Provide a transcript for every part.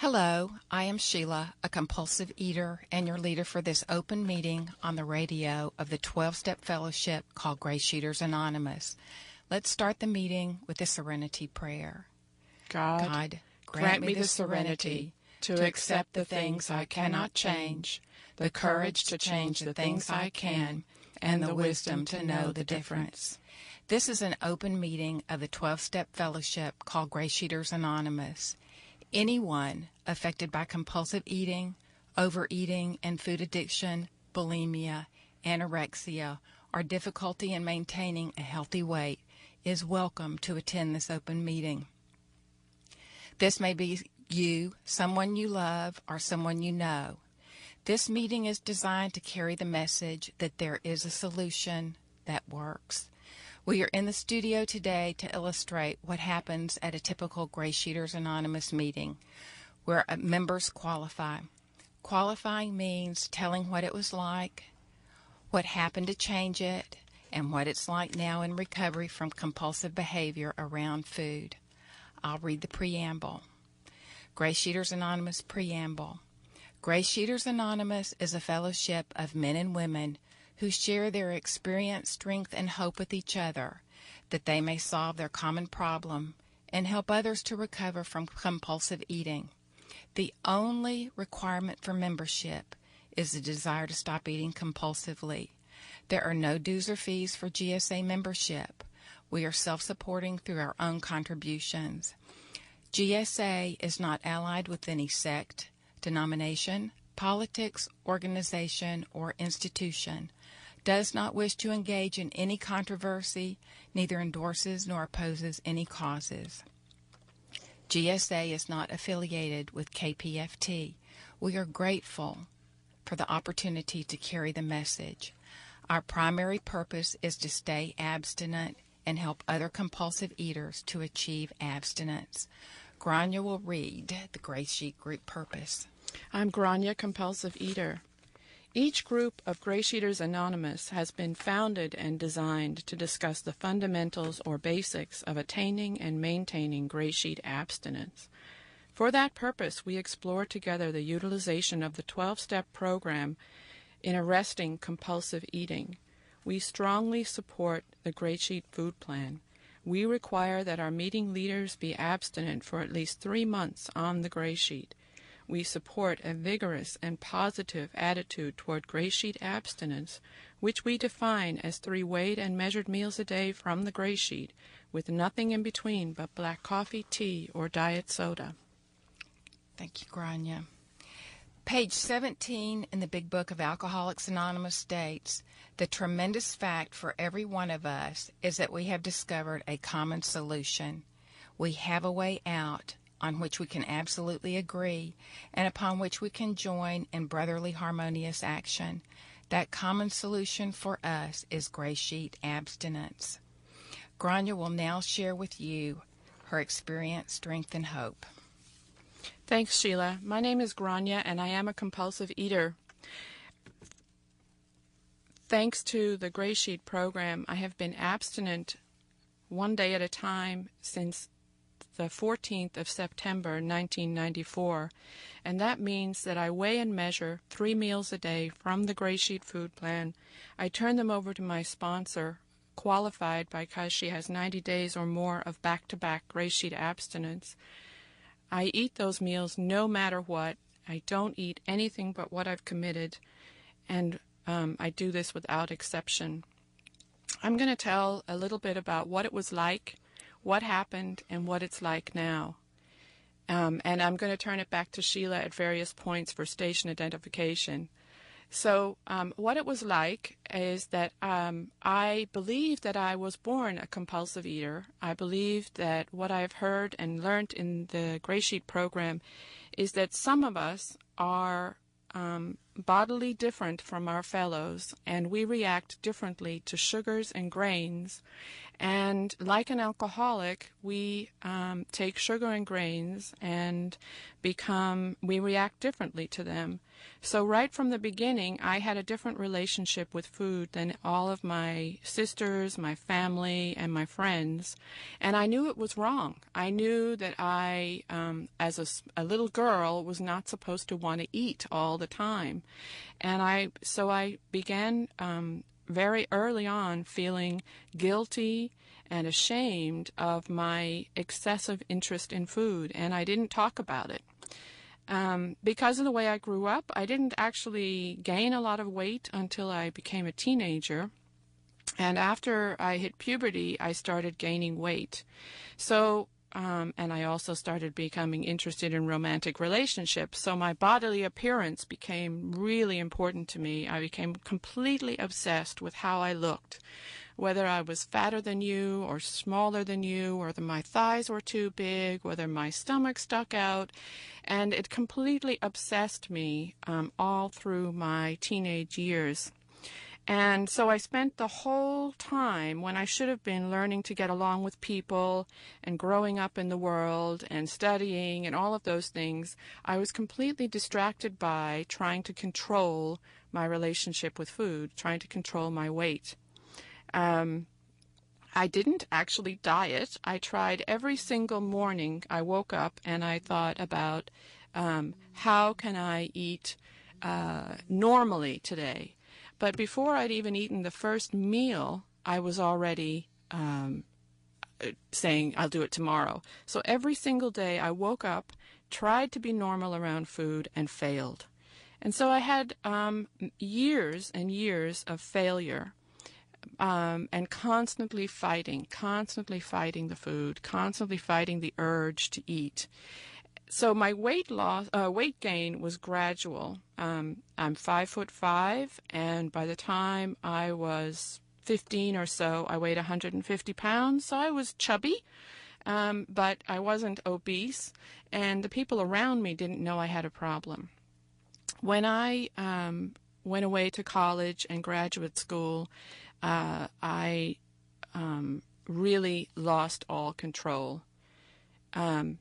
Hello, I am Sheila, a compulsive eater and your leader for this open meeting on the radio of the 12-step fellowship called GreySheeters Anónimos. Let's start the meeting with the serenity prayer. God, grant me the serenity to accept the things I cannot change, the courage to change the things I can, and the wisdom to know the difference. This is an open meeting of the 12-step fellowship called GreySheeters Anónimos. Anyone affected by compulsive eating, overeating, and food addiction, bulimia, anorexia, or difficulty in maintaining a healthy weight is welcome to attend this open meeting. This may be you, someone you love, or someone you know. This meeting is designed to carry the message that there is a solution that works. We are in the studio today to illustrate what happens at a typical GreySheeters Anonymous meeting, where members qualify. Qualifying means telling what it was like, what happened to change it, and what it's like now in recovery from compulsive behavior around food. I'll read the preamble. GreySheeters Anonymous Preamble. GreySheeters Anonymous is a fellowship of men and women who share their experience, strength, and hope with each other, that they may solve their common problem and help others to recover from compulsive eating. The only requirement for membership is the desire to stop eating compulsively. There are no dues or fees for GSA membership. We are self-supporting through our own contributions. GSA is not allied with any sect, denomination, politics, organization, or institution, does not wish to engage in any controversy, neither endorses nor opposes any causes. GSA is not affiliated with KPFT. We are grateful for the opportunity to carry the message. Our primary purpose is to stay abstinent and help other compulsive eaters to achieve abstinence. Grania will read the GreySheet group purpose. I'm Grania, compulsive eater. Each group of GreySheeters Anonymous has been founded and designed to discuss the fundamentals or basics of attaining and maintaining GreySheet abstinence. For that purpose, we explore together the utilization of the 12-step program in arresting compulsive eating. We strongly support the GreySheet food plan. We require that our meeting leaders be abstinent for at least 3 months on the GreySheet. We support a vigorous and positive attitude toward GreySheet abstinence, which we define as 3 weighed and measured meals a day from the GreySheet, with nothing in between but black coffee, tea, or diet soda. Thank you, Grania. Page 17 in the Big Book of Alcoholics Anonymous states, the tremendous fact for every one of us is that we have discovered a common solution. We have a way out on which we can absolutely agree and upon which we can join in brotherly harmonious action. That common solution for us is GreySheet abstinence. Grania will now share with you her experience, strength, and hope. Thanks, Sheila. My name is Grania, and I am a compulsive eater. Thanks to the GreySheet program, I have been abstinent 1 day at a time since the 14th of September 1994, and that means that I weigh and measure 3 meals a day from the GreySheet food plan. I turn them over to my sponsor, qualified because she has 90 days or more of back-to-back GreySheet abstinence. I eat those meals no matter what. I don't eat anything but what I've committed, and I do this without exception. I'm going to tell a little bit about what it was like, what happened, and what it's like now. And I'm going to turn it back to Sheila at various points for station identification. So what it was like is that I believe that I was born a compulsive eater. I believe that what I've heard and learned in the GreySheet program is that some of us are bodily different from our fellows, and we react differently to sugars and grains. And like an alcoholic, we take sugar and grains and we react differently to them. So right from the beginning, I had a different relationship with food than all of my sisters, my family, and my friends. And I knew it was wrong. I knew that I, as a little girl, was not supposed to want to eat all the time. And so I began very early on feeling guilty and ashamed of my excessive interest in food, and I didn't talk about it. Because of the way I grew up, I didn't actually gain a lot of weight until I became a teenager. And after I hit puberty, I started gaining weight. So, and I also started becoming interested in romantic relationships. So my bodily appearance became really important to me. I became completely obsessed with how I looked. Whether I was fatter than you or smaller than you, or whether my thighs were too big, whether my stomach stuck out. And it completely obsessed me all through my teenage years. And so I spent the whole time when I should have been learning to get along with people and growing up in the world and studying and all of those things, I was completely distracted by trying to control my relationship with food, trying to control my weight. I didn't actually diet. I tried every single morning. I woke up and I thought about how can I eat normally today. But before I'd even eaten the first meal, I was already saying I'll do it tomorrow. So every single day I woke up, tried to be normal around food, and failed. And so I had years and years of failure. And constantly fighting the food, constantly fighting the urge to eat. So my weight gain was gradual. I'm 5'5", and by the time I was 15 or so, I weighed 150 pounds. So I was chubby, but I wasn't obese, and the people around me didn't know I had a problem. When I went away to college and graduate school, I really lost all control, and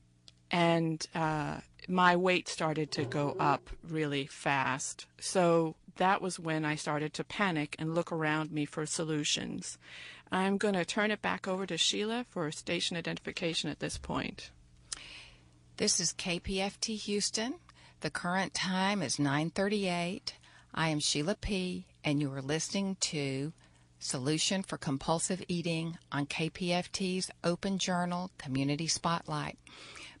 my weight started to go up really fast. So that was when I started to panic and look around me for solutions. I'm going to turn it back over to Sheila for station identification at this point. This is KPFT Houston. The current time is 9:38. I am Sheila P., and you are listening to Solution for Compulsive Eating on KPFT's Open Journal Community Spotlight.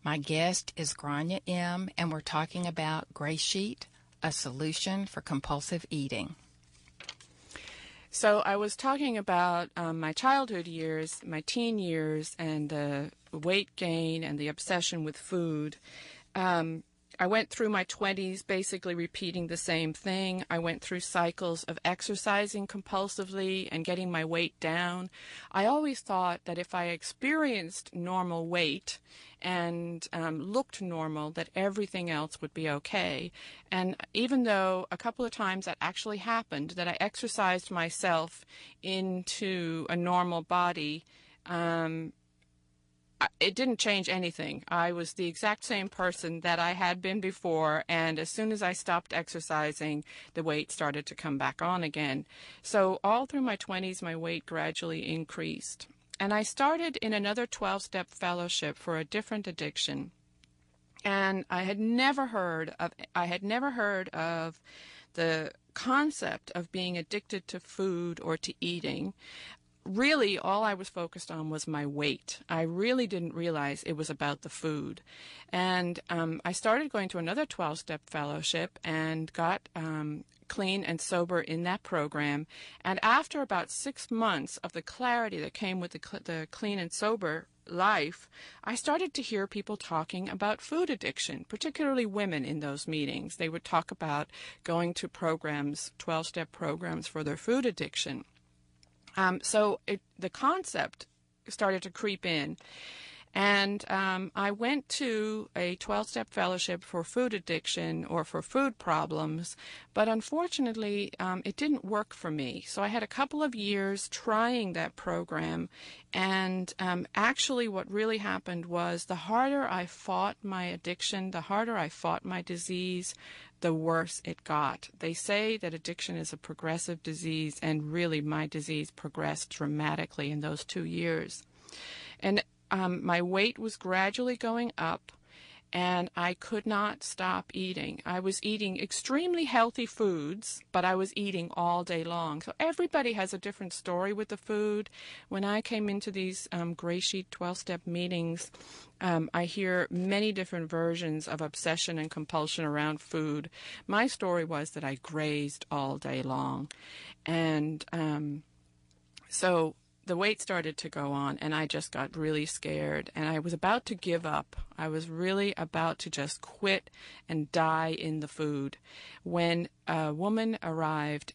My guest is Grania M., and we're talking about GreySheet, a solution for compulsive eating. So I was talking about my childhood years, my teen years, and the weight gain and the obsession with food. I went through my 20s basically repeating the same thing. I went through cycles of exercising compulsively and getting my weight down. I always thought that if I experienced normal weight and looked normal, that everything else would be okay. And even though a couple of times that actually happened, that I exercised myself into a normal body, it didn't change anything. I was the exact same person that I had been before, and as soon as I stopped exercising, the weight started to come back on again. So all through my 20s, my weight gradually increased. And I started in another 12-step fellowship for a different addiction. And I had never heard of the concept of being addicted to food or to eating. Really, all I was focused on was my weight. I really didn't realize it was about the food. And I started going to another 12-step fellowship and got clean and sober in that program. And after about 6 months of the clarity that came with the clean and sober life, I started to hear people talking about food addiction, particularly women in those meetings. They would talk about going to programs, 12-step programs for their food addiction. So the concept started to creep in. And I went to a 12-step fellowship for food addiction or for food problems, but unfortunately it didn't work for me. So I had a couple of years trying that program, and actually what really happened was the harder I fought my addiction, the harder I fought my disease, the worse it got. They say that addiction is a progressive disease, and really my disease progressed dramatically in those 2 years. And my weight was gradually going up, and I could not stop eating. I was eating extremely healthy foods, but I was eating all day long. So everybody has a different story with the food. When I came into these GreySheet 12-step meetings, I hear many different versions of obsession and compulsion around food. My story was that I grazed all day long. And so the weight started to go on, and I just got really scared, and I was about to give up. I was really about to just quit and die in the food when a woman arrived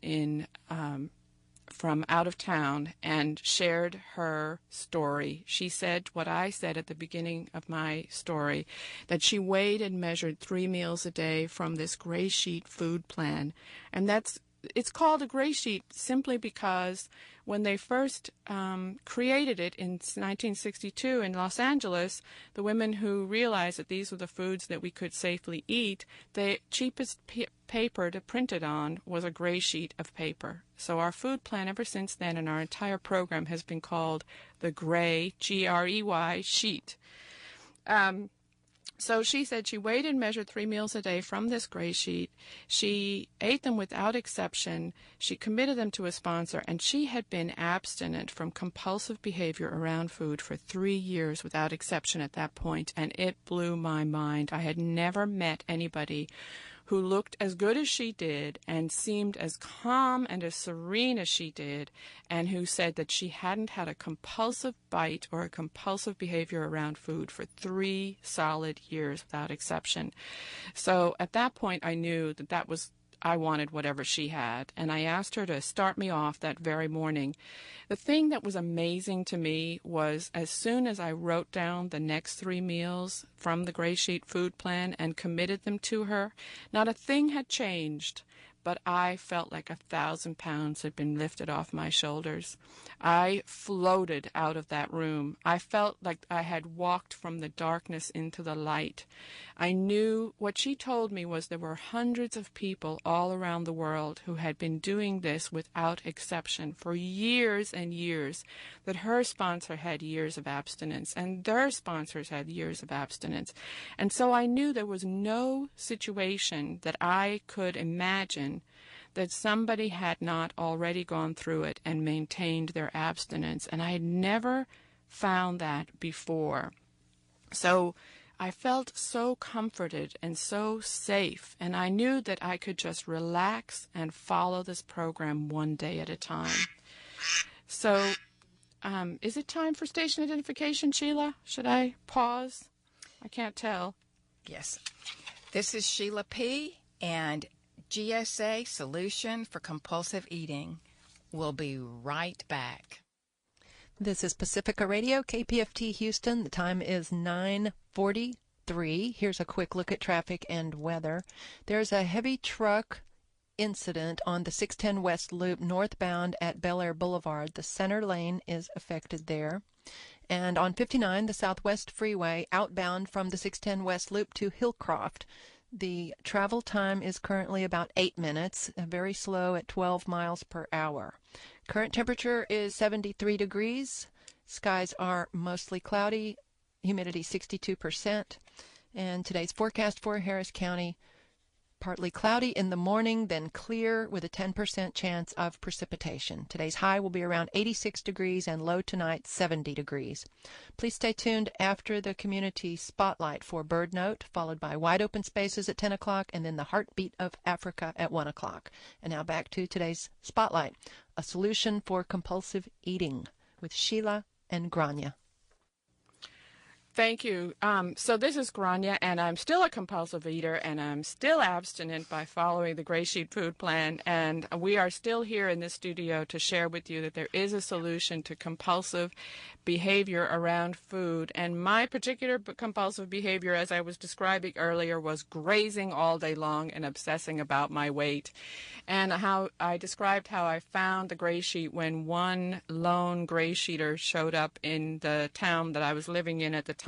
from out of town and shared her story. She said what I said at the beginning of my story, that she weighed and measured 3 meals a day from this GreySheet food plan. And it's called a GreySheet simply because when they first created it in 1962 in Los Angeles, the women who realized that these were the foods that we could safely eat, the cheapest paper to print it on was a GreySheet of paper. So our food plan ever since then, and our entire program, has been called the Grey, G-R-E-Y, sheet. So she said she weighed and measured 3 meals a day from this GreySheet. She ate them without exception. She committed them to a sponsor, and she had been abstinent from compulsive behavior around food for 3 years without exception at that point, and it blew my mind. I had never met anybody who looked as good as she did and seemed as calm and as serene as she did, and who said that she hadn't had a compulsive bite or a compulsive behavior around food for 3 solid years without exception. So at that point I knew that I wanted whatever she had, and I asked her to start me off that very morning. The thing that was amazing to me was as soon as I wrote down the next 3 meals from the GreySheet food plan and committed them to her, not a thing had changed, but I felt like 1,000 pounds had been lifted off my shoulders. I floated out of that room. I felt like I had walked from the darkness into the light. I knew what she told me was there were hundreds of people all around the world who had been doing this without exception for years and years, that her sponsor had years of abstinence and their sponsors had years of abstinence. And so I knew there was no situation that I could imagine that somebody had not already gone through it and maintained their abstinence, and I had never found that before. So I felt so comforted and so safe, and I knew that I could just relax and follow this program one day at a time. So is it time for station identification, Sheila? Should I pause? I can't tell. Yes. This is Sheila P., and GSA Solution for Compulsive Eating. We'll be right back. This is Pacifica Radio, KPFT Houston. The time is 9:43. Here's a quick look at traffic and weather. There's a heavy truck incident on the 610 West Loop northbound at Bel Air Boulevard. The center lane is affected there. And on 59, the Southwest Freeway outbound from the 610 West Loop to Hillcroft. The travel time is currently about 8 minutes, very slow at 12 miles per hour. Current temperature is 73 degrees. Skies are mostly cloudy, humidity 62%. And today's forecast for Harris County, partly cloudy in the morning, then clear with a 10% chance of precipitation. Today's high will be around 86 degrees and low tonight 70 degrees. Please stay tuned after the community spotlight for Bird Note, followed by Wide Open Spaces at 10 o'clock and then the Heartbeat of Africa at 1 o'clock. And now back to today's spotlight, a solution for compulsive eating with Sheila and Grania. Thank you. So this is Grania, and I'm still a compulsive eater, and I'm still abstinent by following the GreySheet food plan. And we are still here in this studio to share with you that there is a solution to compulsive behavior around food. And my particular compulsive behavior, as I was describing earlier, was grazing all day long and obsessing about my weight. And how I described how I found the GreySheet when one lone GreySheeter showed up in the town that I was living in at the time.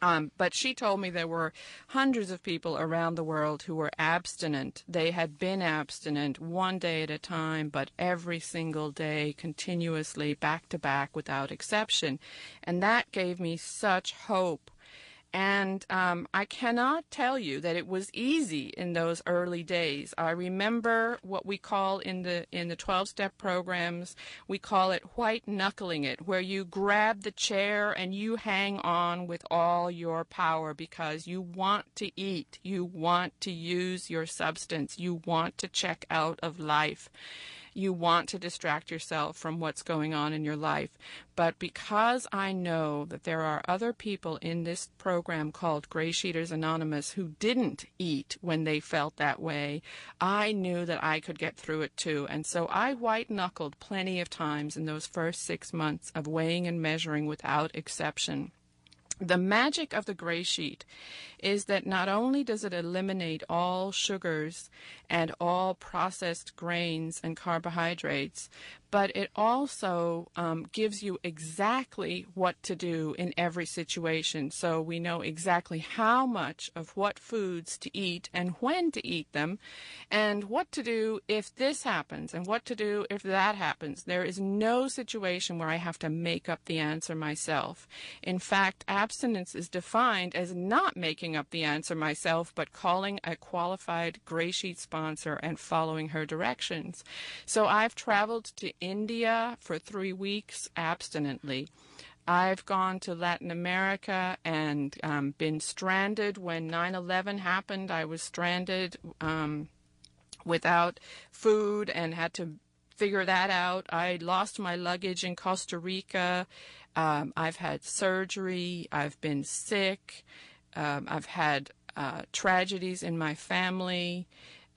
But she told me there were hundreds of people around the world who were abstinent. They had been abstinent one day at a time, but every single day, continuously, back to back, without exception. And that gave me such hope. And I cannot tell you that it was easy in those early days. I remember what we call in the 12-step programs, we call it white knuckling it, where you grab the chair and you hang on with all your power because you want to eat, you want to use your substance, you want to check out of life. You want to distract yourself from what's going on in your life. But because I know that there are other people in this program called GreySheeters Anonymous who didn't eat when they felt that way, I knew that I could get through it too. And so I white-knuckled plenty of times in those first 6 months of weighing and measuring without exception. The magic of the GreySheet is that not only does it eliminate all sugars and all processed grains and carbohydrates, but it also gives you exactly what to do in every situation. So we know exactly how much of what foods to eat and when to eat them, and what to do if this happens and what to do if that happens. There is no situation where I have to make up the answer myself. In fact, abstinence is defined as not making up the answer myself, but calling a qualified GreySheet sponsor and following her directions. So I've traveled to India for 3 weeks abstinently. I've gone to Latin America and been stranded when 9/11 happened. I was stranded without food and had to figure that out. I lost my luggage in Costa Rica. I've had surgery. I've been sick. I've had tragedies in my family.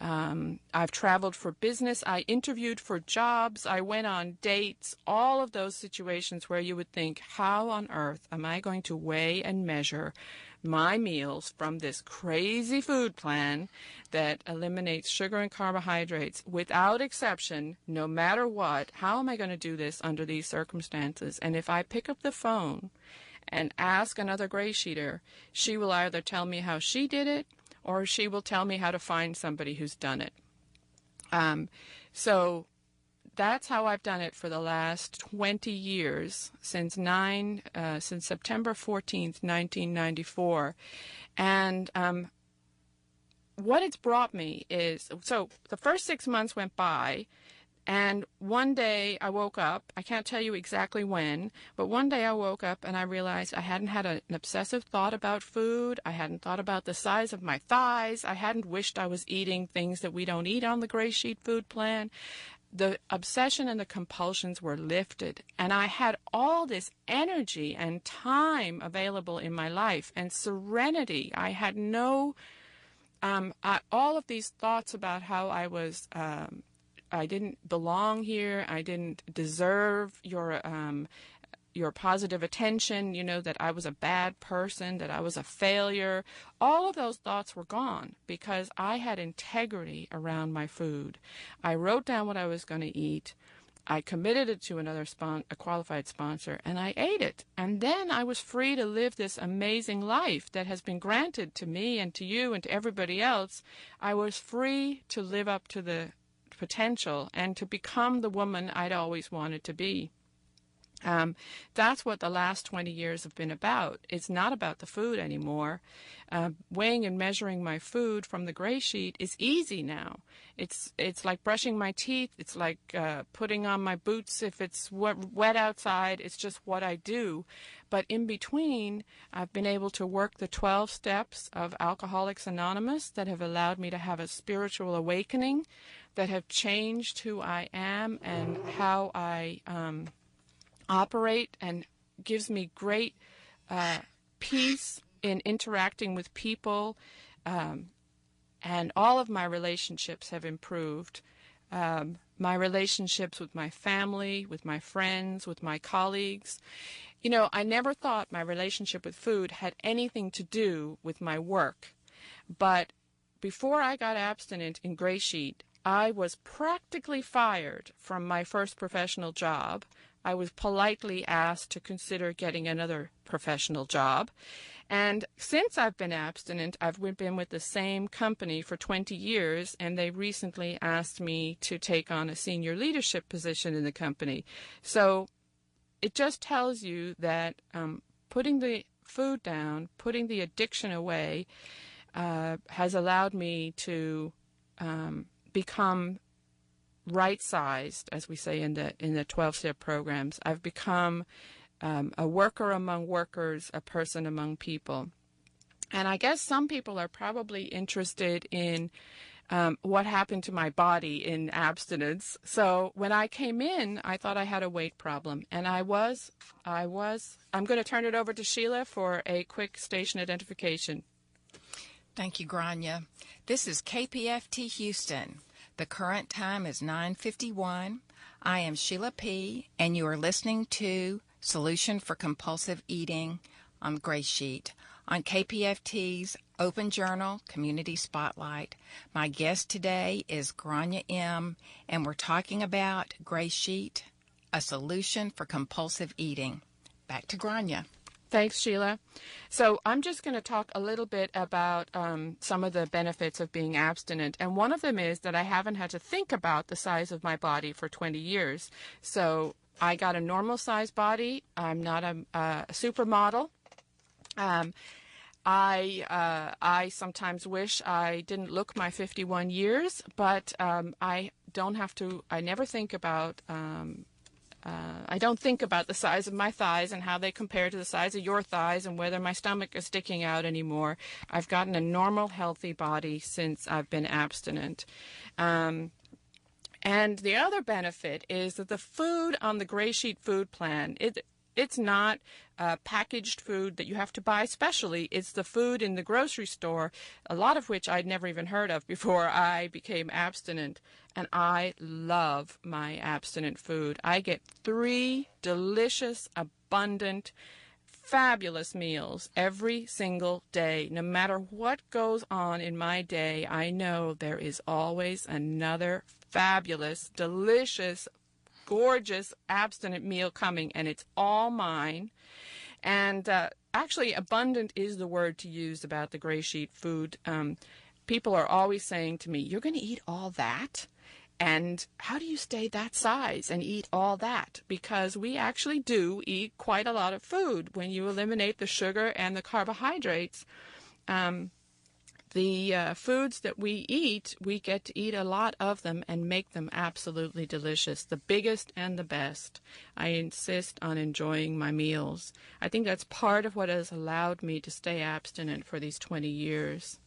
I've traveled for business. I interviewed for jobs. I went on dates. All of those situations where you would think, how on earth am I going to weigh and measure my meals from this crazy food plan that eliminates sugar and carbohydrates without exception, no matter what? How am I going to do this under these circumstances? And if I pick up the phone and ask another GreySheeter, she will either tell me how she did it, or she will tell me how to find somebody who's done it. So that's how I've done it for the last 20 years, since September 14th, 1994. And what it's brought me is, so the first 6 months went by, and one day I woke up, I can't tell you exactly when, but one day I woke up and I realized I hadn't had an obsessive thought about food. I hadn't thought about the size of my thighs. I hadn't wished I was eating things that we don't eat on the GreySheet food plan. The obsession and the compulsions were lifted, and I had all this energy and time available in my life and serenity. I had no, all of these thoughts about how I was, I didn't belong here. I didn't deserve your positive attention, you know, that I was a bad person, that I was a failure. All of those thoughts were gone because I had integrity around my food. I wrote down what I was going to eat. I committed it to a qualified sponsor, and I ate it. And then I was free to live this amazing life that has been granted to me and to you and to everybody else. I was free to live up to the potential and to become the woman I'd always wanted to be. That's what the last 20 years have been about. It's not about the food anymore. Weighing and measuring my food from the GreySheet is easy now. It's like brushing my teeth. It's like putting on my boots if it's wet outside. It's just what I do. But in between, I've been able to work the 12 steps of Alcoholics Anonymous that have allowed me to have a spiritual awakening, that have changed who I am and how I operate, and gives me great peace in interacting with people, and all of my relationships have improved. My relationships with my family, with my friends, with my colleagues. You know, I never thought my relationship with food had anything to do with my work. But before I got abstinent in GreySheet, I was practically fired from my first professional job. I was politely asked to consider getting another professional job. And since I've been abstinent, I've been with the same company for 20 years, and they recently asked me to take on a senior leadership position in the company. So it just tells you that putting the food down, putting the addiction away, has allowed me to become right-sized, as we say in the 12-step programs. I've become a worker among workers, a person among people. And I guess some people are probably interested in what happened to my body in abstinence. So when I came in, I thought I had a weight problem. And I'm going to turn it over to Sheila for a quick station identification. Thank you, Grania. This is KPFT Houston. The current time is 9:51. I am Sheila P., and you are listening to Solution for Compulsive Eating on GreySheet on KPFT's Open Journal Community Spotlight. My guest today is Grania M., and we're talking about GreySheet, a solution for compulsive eating. Back to Grania. Thanks, Sheila. So I'm just going to talk a little bit about some of the benefits of being abstinent. And one of them is that I haven't had to think about the size of my body for 20 years. So I got a normal size body. I'm not a supermodel. I sometimes wish I didn't look my 51 years, but I never think about I don't think about the size of my thighs and how they compare to the size of your thighs and whether my stomach is sticking out anymore. I've gotten a normal, healthy body since I've been abstinent. And the other benefit is that the food on the GreySheet food plan, it's not packaged food that you have to buy specially. It's the food in the grocery store, a lot of which I'd never even heard of before I became abstinent. And I love my abstinent food. I get 3 delicious, abundant, fabulous meals every single day. No matter what goes on in my day, I know there is always another fabulous, delicious, gorgeous abstinent meal coming, and it's all mine. And actually, abundant is the word to use about the GreySheet food. People are always saying to me, "You're going to eat all that? And how do you stay that size and eat all that?" Because we actually do eat quite a lot of food. When you eliminate the sugar and the carbohydrates, the foods that we eat, we get to eat a lot of them and make them absolutely delicious, the biggest and the best. I insist on enjoying my meals. I think that's part of what has allowed me to stay abstinent for these 20 years.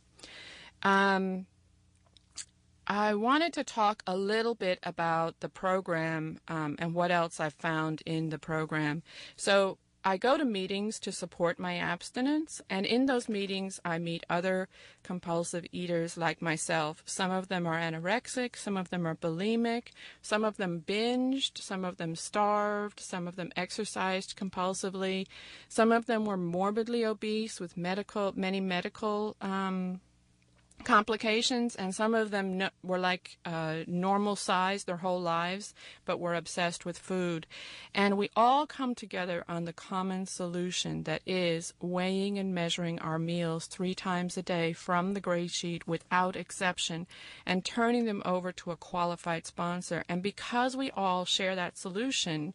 I wanted to talk a little bit about the program and what else I've found in the program. So I go to meetings to support my abstinence, and in those meetings I meet other compulsive eaters like myself. Some of them are anorexic, some of them are bulimic, some of them binged, some of them starved, some of them exercised compulsively, some of them were morbidly obese with many medical complications, and some of them were like normal size their whole lives, but were obsessed with food. And we all come together on the common solution that is weighing and measuring our meals 3 times a day from the GreySheet without exception and turning them over to a qualified sponsor. And because we all share that solution,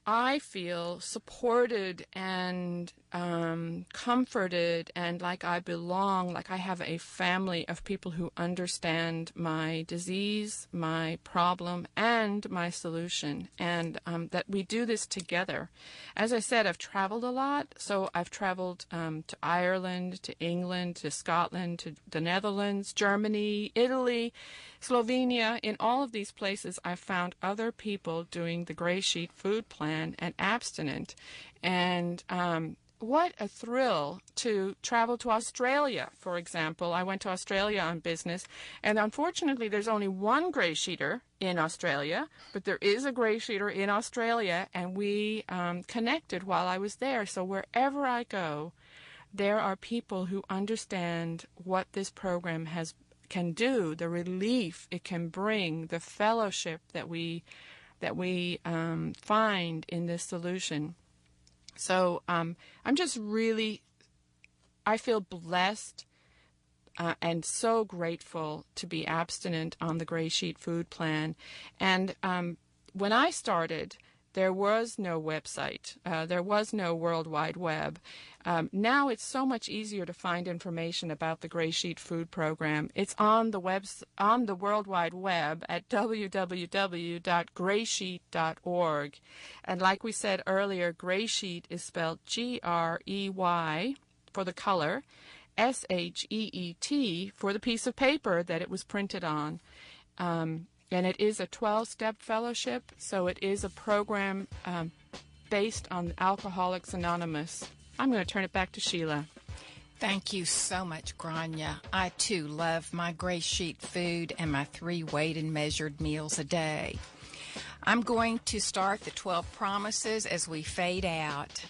I feel supported and comforted, and like I belong, like I have a family of people who understand my disease, my problem, and my solution, and that we do this together. As I said, I've traveled a lot, so I've traveled to Ireland, to England, to Scotland, to the Netherlands, Germany, Italy, Slovenia. In all of these places, I've found other people doing doing the GreySheet food plan and abstinent. And what a thrill to travel to Australia, for example. I went to Australia on business, and unfortunately there's only one GreySheeter in Australia, but there is a GreySheeter in Australia, and we connected while I was there. So wherever I go, there are people who understand what this program can do, the relief it can bring, the fellowship that we find in this solution. So I'm just really, I feel blessed and so grateful to be abstinent on the GreySheet food plan. And when I started, there was no website. There was no World Wide Web. Now it's so much easier to find information about the GreySheet food program. It's on the World Wide Web at www.greysheet.org. And like we said earlier, GreySheet is spelled Grey for the color, SHEET for the piece of paper that it was printed on. And it is a 12-step fellowship, so it is a program based on Alcoholics Anonymous. I'm going to turn it back to Sheila. Thank you so much, Grania. I, too, love my GreySheet food and my 3 weighed and measured meals a day. I'm going to start the 12 promises as we fade out.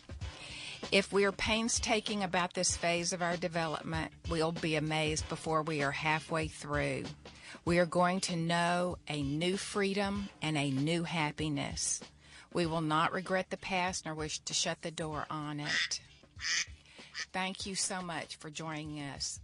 If we are painstaking about this phase of our development, we'll be amazed before we are halfway through. We are going to know a new freedom and a new happiness. We will not regret the past nor wish to shut the door on it. Thank you so much for joining us.